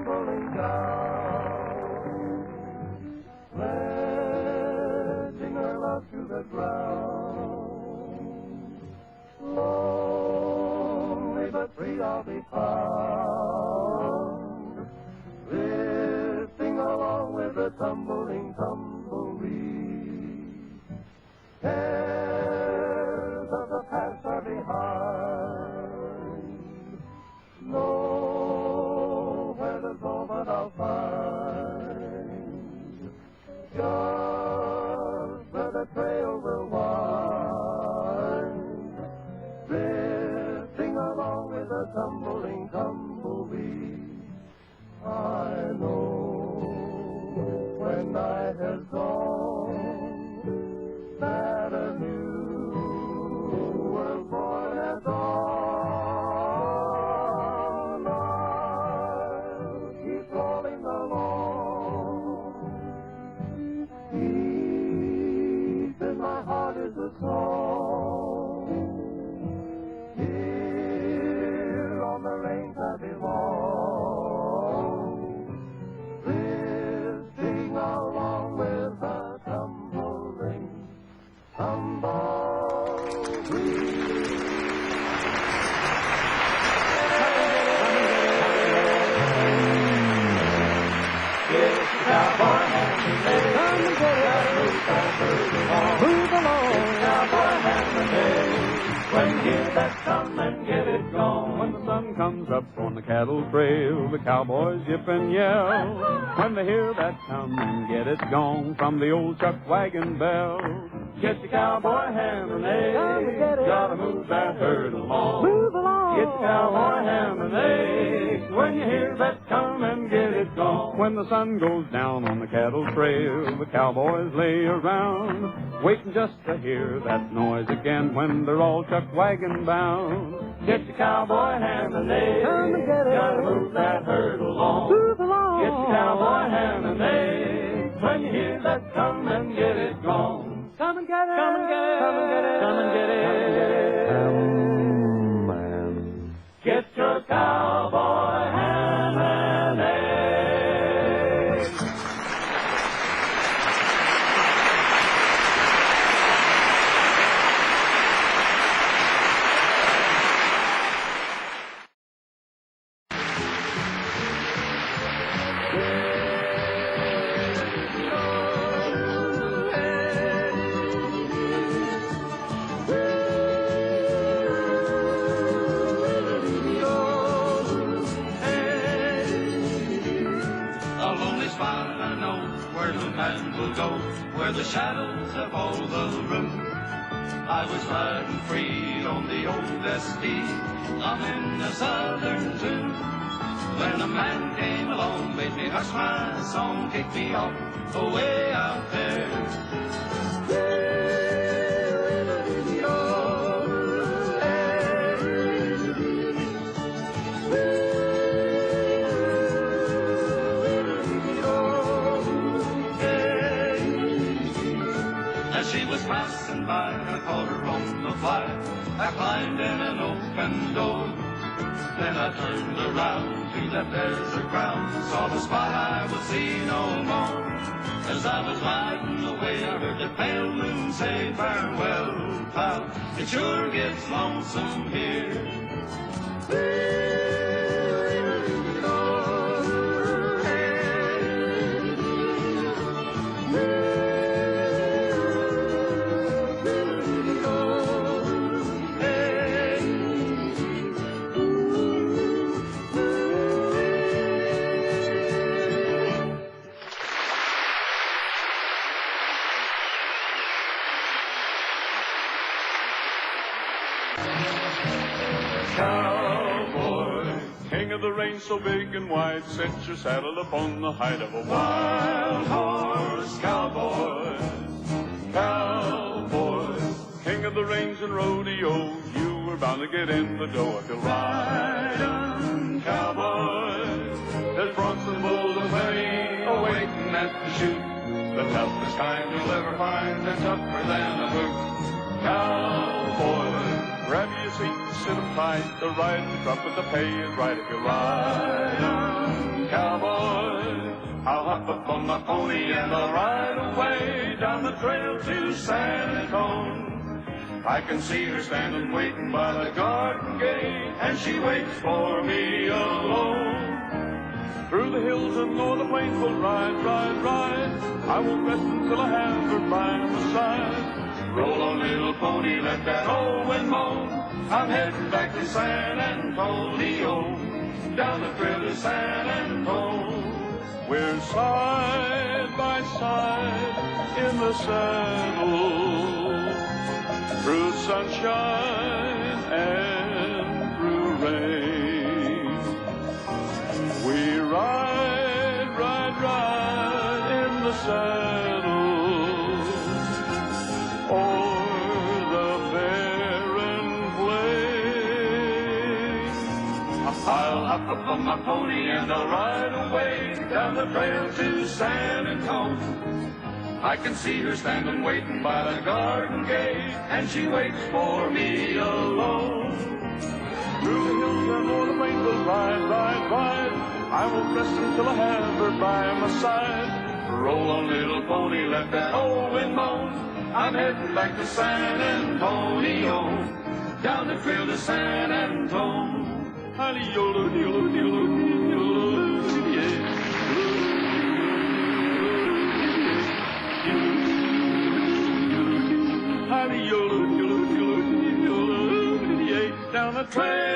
tumbling down, letting her love to the ground. Lonely but free I'll be found, drifting along with the tumbling tumbleweed. Cares of the past are behind, nowhere to go but I'll find, just where the trail will wind, drifting along with the tumbling tumbleweed. I know when night has gone that a new world born has dawned. I'll keep rolling along. Deep in my heart is a song. Here on the range I belong, drifting along with the tumbling tumbleweed. It's the cowboy hand and leg. Come and get it. Move that herd along. Move along. It's the cowboy hand and leg. When you hear that come and get it gone. When the sun comes up on the cattle trail, the cowboys yip and yell. When they hear that come and get it gone from the old chuck wagon bell. Get the cowboy hand and leg. Come and get it. Gotta move that herd along. Move along. Get the cowboy hand and leg. When you hear that come and get it gone. When the sun goes down on the cattle trail, the cowboys lay around, waiting just to hear that noise again when they're all chuck wagon bound. Get the cowboy hand and leg. Come and get it. Gotta move that herd along. Move along. Get the cowboy hand and leg. When you hear that come and get it gone. Come and get it. Come and get it. Come and get it. Come and get it. Get your cowboy hand and leg. Will go where the shadows have all the room. I was riding free on the old SD, I'm in the southern tune. When a man came along, made me hush my song, kicked me off away out there. She was passing by, I caught her on the fly. I climbed in an open door. Then I turned around to that desert ground, saw the spot I would see no more. As I was riding away, I heard the pale moon say, farewell, pal, it sure gets lonesome here. Cowboy, king of the range so big and wide, set your saddle upon the hide of a wild horse. Cowboy, cowboy, king of the range and rodeo, you were bound to get in the dough if you'll ride 'em, cowboy. There's Bronson bulls and plenty awaiting at the chute, the toughest kind you'll ever find, they're tougher than a boot. Cowboy, grab your seat, sit 'em tight, the ride, the trumpet, the pay is right if you ride 'em, cowboy. I'll hop up on my pony and I'll ride away down the trail to San Antone. I can see her standing waiting by the garden gate, and she waits for me alone. Through the hills and o'er the plains we'll ride, ride, ride. I won't rest until I have her by my side. Roll on, little pony, let that old wind moan. I'm heading back to San Antonio, down the trail to San Antonio. We're side by side in the saddle, through sunshine and through rain. We ride, ride, ride in the saddle o'er the barren plain. I'll hop up on my pony and I'll ride away down the trail to San Antone. I can see her standing waiting by the garden gate, and she waits for me alone. Through the hills and o'er the plains we'll ride, ride, ride. I won't rest until I have her by my side. Roll on, little pony, let that old wind moan. I'm heading back to San Antonio, down the trail to San Antonio. Down the trail